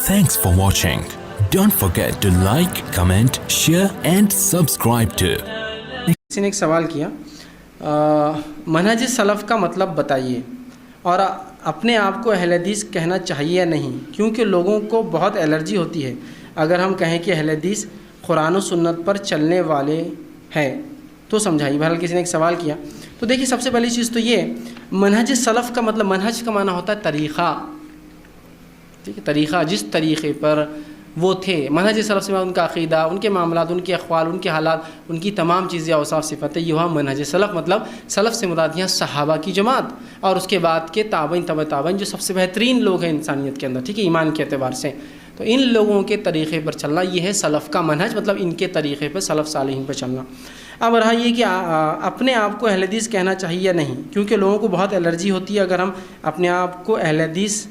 Thanks for watching. Don't forget to like, comment, share and subscribe to. किसी ने एक सवाल किया, मनहज सलफ़ का मतलब बताइए और अपने आप को अहले हदीस कहना चाहिए या नहीं, क्योंकि लोगों को बहुत एलर्जी होती है अगर हम कहें कि अहले हदीस कुरान और सुन्नत पर चलने वाले हैं तो समझाइए। बहरहाल किसी ने एक सवाल किया, तो देखिए सबसे पहली चीज़ तो ये, मनहज सलफ़ का मतलब, मनहज का माना होता है तरीक़ा, ठीक है, तरीक़ा जिस तरीक़े पर वो थे। मनहज सलफ़ से उनका अक़ीदा, उनके मामलात, उनके अक़वाल, उनके हालात, उनकी तमाम चीज़ें औसाफ़ सिफ़तें, ये हुआ मनहज सलफ़। मतलब सलफ़ से मुराद यहाँ सहाबा की जमात और उसके बाद के ताबईन तबा ताबईन जो सबसे बेहतरीन लोग हैं इंसानियत के अंदर, ठीक है, ईमान के एतबार से। तो इन लोगों के तरीक़े पर चलना ये है सलफ़ का मनहज, मतलब इनके तरीक़े पर, सलफ़ सालिहीन पर चलना। अब रहा ये कि अपने आप को अहले हदीस कहना चाहिए या नहीं, क्योंकि लोगों को बहुत एलर्जी होती है अगर हम अपने आप को अहले हदीस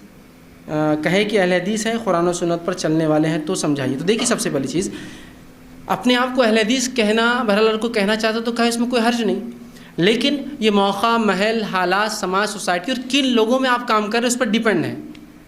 कहे कि अहले हदीस है, कुरान और सुन्नत पर चलने वाले हैं तो समझाइए। तो देखिए सबसे पहली चीज़, अपने आप को अहले हदीस कहना, बहरहाल अगर कोई कहना चाहता तो कहे, इसमें कोई हर्ज नहीं, लेकिन ये मौका, महल, हालात, समाज, सोसाइटी और किन लोगों में आप काम कर रहे हैं उस पर डिपेंड है।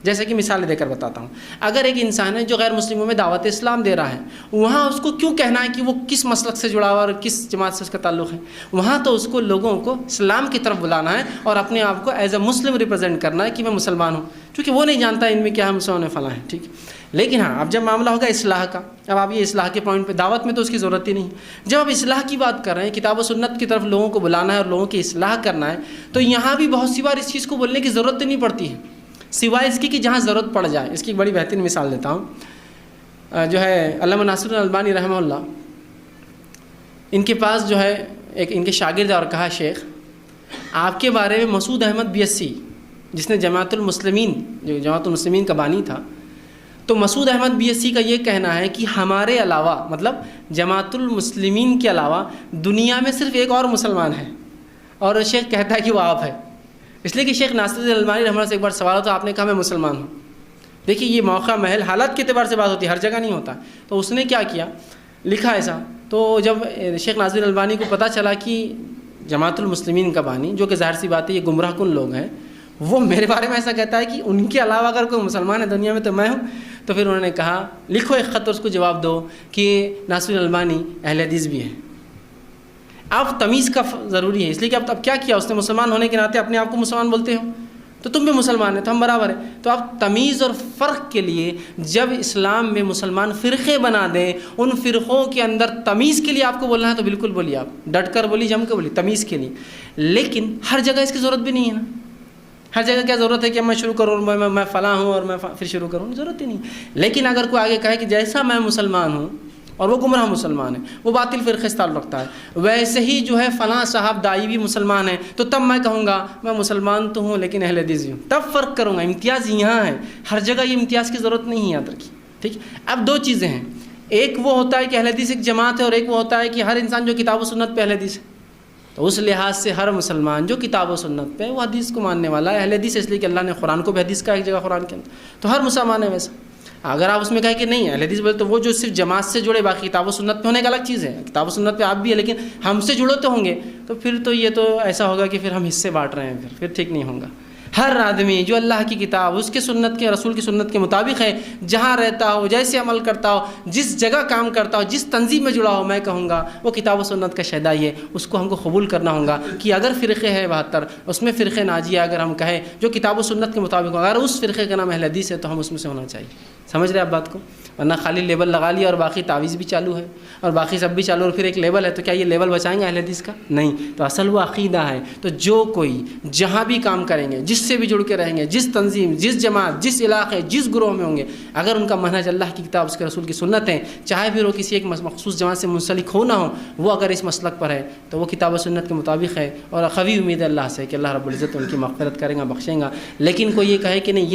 जैसे कि मिसाल देकर बताता हूँ, अगर एक इंसान है जो गैर मुस्लिमों में दावत इस्लाम दे रहा है, वहाँ उसको क्यों कहना है कि वो किस मसलक से जुड़ा हुआ और किस जमात से उसका ताल्लुक़ है? वहाँ तो उसको लोगों को इस्लाम की तरफ बुलाना है और अपने आप को एज अ मुस्लिम रिप्रेजेंट करना है कि मैं मुसलमान हूँ, क्योंकि वो नहीं जानता इनमें क्या है, मुसलमान फला है, ठीक। लेकिन हाँ, अब जब मामला होगा इस्लाह का, अब आप ये इस्लाह के पॉइंट पे, दावत में तो उसकी ज़रूरत ही नहीं। जब आप इस्लाह की बात कर रहे हैं, किताब व सुन्नत की तरफ लोगों को बुलाना है और लोगों की इस्लाह करना है, तो यहाँ भी बहुत सी बार इस चीज़ को बोलने की ज़रूरत नहीं पड़ती है, सिवाय इसकी कि जहाँ ज़रूरत पड़ जाए। इसकी एक बड़ी बेहतरीन मिसाल देता हूँ, जो है अल्लामा नासिरुद्दीन अलबानी रहमहुल्लाह, इनके पास जो है एक इनके शागिर्द और कहा, शेख आपके बारे में मसूद अहमद बीएससी, जिसने जमातुल मुस्लिमीन, जो जमातुल मुस्लिमीन का बानी था, तो मसूद अहमद बीएससी का ये कहना है कि हमारे अलावा, मतलब जमातुल मुस्लिमीन के अलावा दुनिया में सिर्फ़ एक और मुसलमान है, और शेख कहता है कि वो आप है। इसलिए कि शेख नासिरुद्दीन अलबानी रहमतुल्लाह से एक बार सवाल था, आपने कहा मैं मुसलमान हूँ। देखिए ये मौका, महल, हालात के एतबार से बात होती है, हर जगह नहीं होता। तो उसने क्या किया, लिखा ऐसा। तो जब शेख नासिरुद्दीन अलबानी को पता चला कि जमातुल मुस्लिमीन का बानी, जो कि ज़ाहिर सी बात है ये गुमराह कुन लोग हैं, वो मेरे बारे में ऐसा कहता है कि उनके अलावा अगर कोई मुसलमान है दुनिया में तो मैं हूँ, तो फिर उन्होंने कहा लिखो एक ख़त और उसको जवाब दो कि नासिरुद्दीन अलबानी अहले हदीस भी है। अब तमीज़ का ज़रूरी है, इसलिए कि अब क्या किया उसने, मुसलमान होने के नाते अपने आप को मुसलमान बोलते हो, तो तुम भी मुसलमान है तो हम बराबर है। तो अब तमीज़ और फ़र्क के लिए जब इस्लाम में मुसलमान फ़िरक़े बना दें, उन फ़िरक़ों के अंदर तमीज़ के लिए आपको बोलना है तो बिल्कुल बोलिए, आप डट कर बोलिए, जम कर बोलिए, तमीज़ के लिए। लेकिन हर जगह इसकी ज़रूरत भी नहीं है ना, हर जगह क्या ज़रूरत है कि मैं शुरू करूँ, मैं फ़लाँ हूँ और मैं फिर शुरू करूँ, ज़रूरत ही नहीं। लेकिन अगर कोई आगे कहे कि जैसा मैं मुसलमान हूँ और वो गुमराह मुसलमान है, वो बातिल फ़िरक़े से ताल्लुक़ रखता है, वैसे ही जो है फ़लाँ साहब दाई भी मुसलमान है, तो तब मैं कहूँगा मैं मुसलमान तो हूँ लेकिन अहले हदीस भी हूँ, तब फ़र्क करूँगा। इम्तियाज़ यहाँ है, हर जगह ये इम्तियाज़ की ज़रूरत नहीं है, याद रखिए, ठीक। अब दो चीज़ें हैं, एक वो होता है कि अहले हदीस एक जमात है, और एक वो होता है कि हर इंसान जो किताब व सुन्नत पे अहले हदीस है। तो उस लिहाज से हर मुसलमान जो किताब व सुन्नत पे वो हदीस को मानने वाला है, अहले हदीस इसलिए कि अल्लाह ने कुरान को भी हदीस का एक जगह कुरान के अंदर, तो हर मुसलमान है वैसा। अगर आप उसमें कहें कि नहीं अहले हदीस बोले, तो वो जो सिर्फ जमात से जुड़े, बाकी किताब व सुन्नत पे होने का अलग चीज़ है, किताब व सुन्नत पे आप भी है लेकिन हमसे जुड़े तो होंगे, तो फिर तो ये तो ऐसा होगा कि फिर हम हिस्से बांट रहे हैं, फिर ठीक नहीं होगा। हर आदमी जो अल्लाह की किताब, उसके सुन्नत के, रसूल की सुन्नत के मुताबिक है, जहाँ रहता हो, जैसे अमल करता हो, जिस जगह काम करता हो, जिस तंजीम में जुड़ा हो, मैं कहूँगा वो किताब व सुन्नत का शहदाई है, उसको हमको कबूल करना होगा। कि अगर फ़िरक़े है 72, उसमें फ़िरक़े नाजिया अगर हम कहें जो किताब व सुन्नत के मुताबिक हो, अगर उस फ़िरक़े का नाम अहले हदीस है तो हम उसमें से होना चाहिए। समझ रहे आप बात को? वरना खाली लेबल लगा लिया और बाकी तावीज़ भी चालू है और बाकी सब भी चालू, और फिर एक लेबल है, तो क्या ये लेबल बचाएंगे अहले हदीस का? नहीं। तो असल वो अक़ीदा है। तो जो कोई जहाँ भी काम करेंगे, जिससे भी जुड़ के रहेंगे, जिस तंजीम, जिस जमात, जिस इलाक़े, जिस ग्रोह में होंगे, अगर उनका मनहज अल्लाह की किताब, उसके रसूल की सुन्नत है, चाहे फिर वो किसी एक मख़सूस जमात से मुंसलिक हो ना हो, वो अगर इस मसलक पर है तो वो किताब व सुन्नत के मुताबिक है, और ख़वी उम्मीद है अल्लाह से कि अल्लाह रब्बुल इज़्ज़त उनकी मग़फ़िरत करेगा, बख्शेगा। लेकिन कोई ये कहे कि नहीं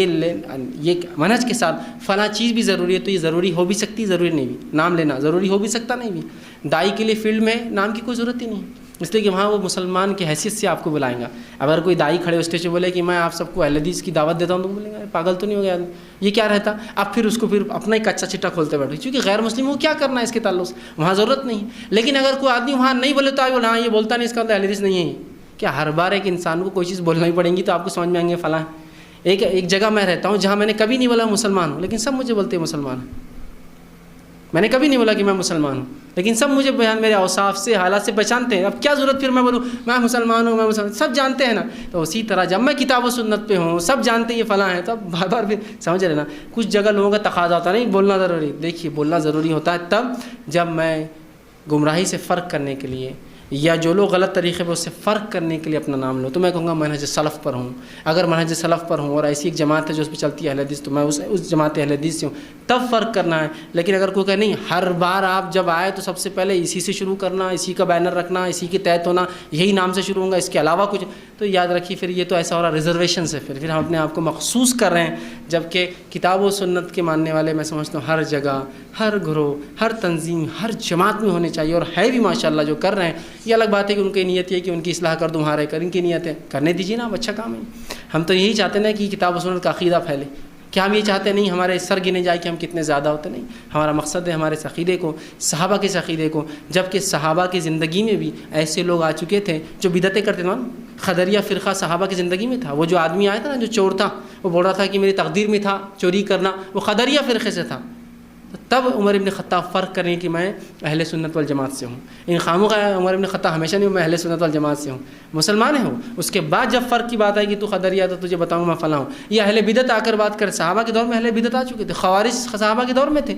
ये मनहज के साथ फ़लाँ चीज़ भी ज़रूरी है, तो ये ज़रूरी हो भी सकती, ज़रूरी नहीं भी। नाम लेना ज़रूरी हो भी सकता, नहीं भी। दाई के लिए फील्ड में नाम की कोई ज़रूरत ही नहीं, इसलिए कि वहाँ वो मुसलमान की हैसियत से आपको बुलाएंगा। अगर कोई दाई खड़े स्टेज पे बोले कि मैं आप सबको अहले हदीस की दावत देता हूँ, तो बोलेंगे पागल तो नहीं हो गया ये क्या रहता। अब फिर उसको फिर अपना ही कच्चा चिट्ठा खोलते बैठो, क्योंकि गैर मुस्लिम को क्या करना है इसके ताल्लुक़ से, वहाँ ज़रूरत नहीं। लेकिन अगर कोई आदमी वहाँ नहीं बोले तो बोला हाँ ये बोलता नहीं, इसका अहले हदीस नहीं है। क्या हर बार एक इंसान को कोई चीज़ बोलना ही पड़ेगी तो आपको समझ में आएंगे फ़लाँ ایک جگہ میں رہتا ہوں جہاں میں نے کبھی نہیں بولا مسلمان ہوں، لیکن سب مجھے بولتے ہیں مسلمان ہیں. میں نے کبھی نہیں بولا کہ میں مسلمان ہوں، لیکن سب مجھے میرے اوصاف سے، حالات سے پہچانتے ہیں. اب کیا ضرورت پھر میں بولوں میں مسلمان ہوں، میں مسلمان، سب جانتے ہیں نا. تو اسی طرح جب میں کتاب و سنت پہ ہوں، سب جانتے ہیں یہ فلاں ہیں، تو اب بار بار پھر سمجھ رہے نا. کچھ جگہ لوگوں کا تقاضا ہوتا نہیں بولنا ضروری. دیکھیے بولنا ضروری ہوتا ہے تب جب میں گمراہی سے فرق کرنے کے لیے یا جو لوگ غلط طریقے پہ اس سے فرق کرنے کے لیے اپنا نام لو، تو میں کہوں گا منہج سلف پر ہوں. اگر منہج سلف پر ہوں اور ایسی ایک جماعت ہے جو اس پہ چلتی ہے اہل حدیث، تو میں اس جماعت اہل حدیث سے ہوں، تب فرق کرنا ہے. لیکن اگر کوئی کہ نہیں ہر بار آپ جب آئے تو سب سے پہلے اسی سے شروع کرنا، اسی کا بینر رکھنا، اسی کے تحت ہونا، یہی نام سے شروع ہوگا، اس کے علاوہ کچھ، تو یاد رکھیے پھر یہ تو ایسا ہو رہا ریزرویشن سے. پھر ہم اپنے آپ کو مخصوص کر رہے ہیں، جبکہ کتاب و سنت کے ماننے والے میں سمجھتا ہوں ہر جگہ، ہر گروہ، ہر تنظیم، ہر جماعت میں ہونے چاہیے. اور ہے بھی ماشاءاللہ جو کر رہے ہیں. یہ الگ بات ہے کہ ان کی نیت یہ ہے کہ ان کی اصلاح کر دوں، ہمارے کر ان کی نیت ہے کرنے دیجیے نا، اب اچھا کام ہے. ہم تو یہی چاہتے ہیں کہ کتاب و سنت کا عقیدہ پھیلے. کیا ہم یہ چاہتے نہیں ہمارے سر گنے جائے کہ ہم کتنے زیادہ ہوتے؟ نہیں. ہمارا مقصد ہے ہمارے عقیدے کو، صحابہ کے عقیدے کو، جبکہ صحابہ کی زندگی میں بھی ایسے لوگ آ چکے تھے جو بدعتیں کرتے تھے. خدریہ فرقہ صحابہ کی زندگی میں تھا. وہ جو آدمی آیا تھا نا جو چور تھا، وہ بول رہا تھا کہ میری تقدیر میں تھا چوری کرنا، وہ خدریہ فرقے سے تھا. تب عمر ابن خطاب فرق کریں کہ میں اہل سنت والجماعت سے ہوں. ان خاموں کا عمر ابن خطاب ہمیشہ نہیں، میں اہل سنت والجماعت سے ہوں، مسلمان ہوں. اس کے بعد جب فرق کی بات آئی کہ تو خدریہ تو تجھے بتاؤں میں فلاں ہوں. یہ اہل بدعت آ کر بات کر، صحابہ کے دور میں اہل بدعت آ چکے تھے، خوارج صحابہ کے دور میں تھے.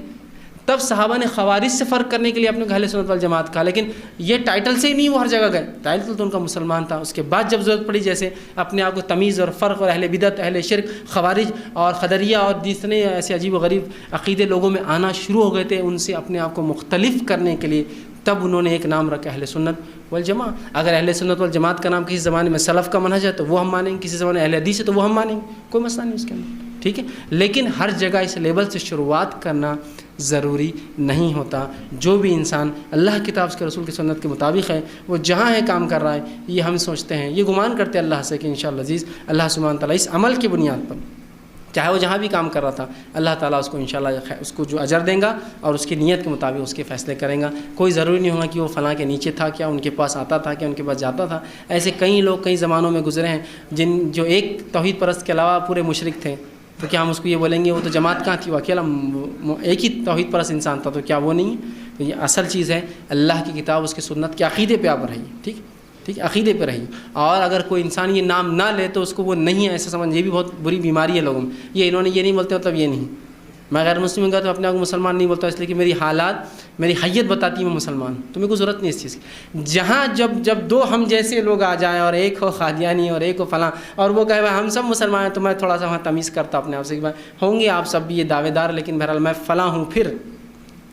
تب صحابہ نے خوارج سے فرق کرنے کے لیے اپنے اہل سنت والجماعت کہا. لیکن یہ ٹائٹل سے ہی نہیں وہ ہر جگہ گئے، ٹائٹل تو ان کا مسلمان تھا. اس کے بعد جب ضرورت پڑی جیسے اپنے آپ کو تمیز اور فرق اور اہل بدعت، اہل شرک، خوارج اور خدریہ اور دوسرے ایسے عجیب و غریب عقیدے لوگوں میں آنا شروع ہو گئے تھے، ان سے اپنے آپ کو مختلف کرنے کے لیے تب انہوں نے ایک نام رکھا اہل سنت والجماعت. اگر اہل سنت والجماعت کا نام کسی زمانے میں سلف کا منہج ہے تو وہ ہم مانیں گے، کسی زمانے اہل حدیث ہے تو وہ ہم مانیں گے، کوئی مسئلہ نہیں اس کے اندر. ٹھیک ہے. لیکن ہر جگہ اس لیبل سے شروعات کرنا ضروری نہیں ہوتا. جو بھی انسان اللہ کتاب کے رسول کی سنت کے مطابق ہے، وہ جہاں ہے کام کر رہا ہے، یہ ہم سوچتے ہیں، یہ گمان کرتے ہیں اللہ سے کہ انشاءاللہ عزیز اللہ سبحانہ تعالیٰ اس عمل کی بنیاد پر، چاہے وہ جہاں بھی کام کر رہا تھا، اللہ تعالیٰ اس کو انشاءاللہ اس کو جو اجر دیں گا اور اس کی نیت کے مطابق اس کے فیصلے کریں گا. کوئی ضروری نہیں ہوگا کہ وہ فلاں کے نیچے تھا، کیا ان کے پاس آتا تھا، کیا ان کے پاس جاتا تھا. ایسے کئی لوگ کئی زمانوں میں گزرے ہیں جو ایک توحید پرست کے علاوہ پورے مشرک تھے. تو کیا ہم اس کو یہ بولیں گے وہ تو جماعت کہاں تھی، وہ اکیلا ایک ہی توحید پرست انسان تھا، تو کیا وہ نہیں ہے؟ تو یہ اصل چیز ہے اللہ کی کتاب، اس کی سنت کے عقیدے پہ آپ رہیے. ٹھیک عقیدے پہ رہیے. اور اگر کوئی انسان یہ نام نہ لے تو اس کو وہ نہیں ہے ایسا سمجھ، یہ بھی بہت بری بیماری ہے لوگوں میں. یہ انہوں نے یہ نہیں بولتے مطلب یہ نہیں. میں غیر مسلم ہوں گا تو اپنے آپ کو مسلمان نہیں بولتا، اس لیے کہ میری حالات میری حیت بتاتی ہے میں مسلمان ہوں. تو میرے کو ضرورت نہیں اس چیز کی. جہاں جب دو ہم جیسے لوگ آ جائیں اور ایک ہو قادیانی اور ایک ہو فلاں اور وہ کہے بھائی ہم سب مسلمان ہیں، تو میں تھوڑا سا وہاں تمیز کرتا اپنے آپ سے کہ بھائی ہوں گے آپ سب بھی یہ دعوے دار، لیکن بہرحال میں فلاں ہوں. پھر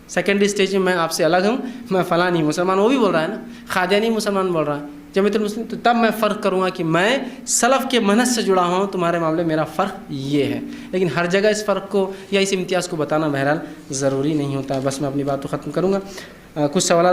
سیکنڈری اسٹیج میں آپ سے الگ ہوں، میں فلاں نہیں مسلمان. وہ بھی بول رہا ہے نا قادیانی مسلمان بول رہا ہے جمعیت المسلمین، تو تب میں فرق کروں گا کہ میں سلف کے منہج سے جڑا ہوں، تمہارے معاملے میرا فرق یہ ہے. لیکن ہر جگہ اس فرق کو یا اس امتیاز کو بتانا بہرحال ضروری نہیں ہوتا ہے. بس میں اپنی بات کو ختم کروں گا. کچھ سوالات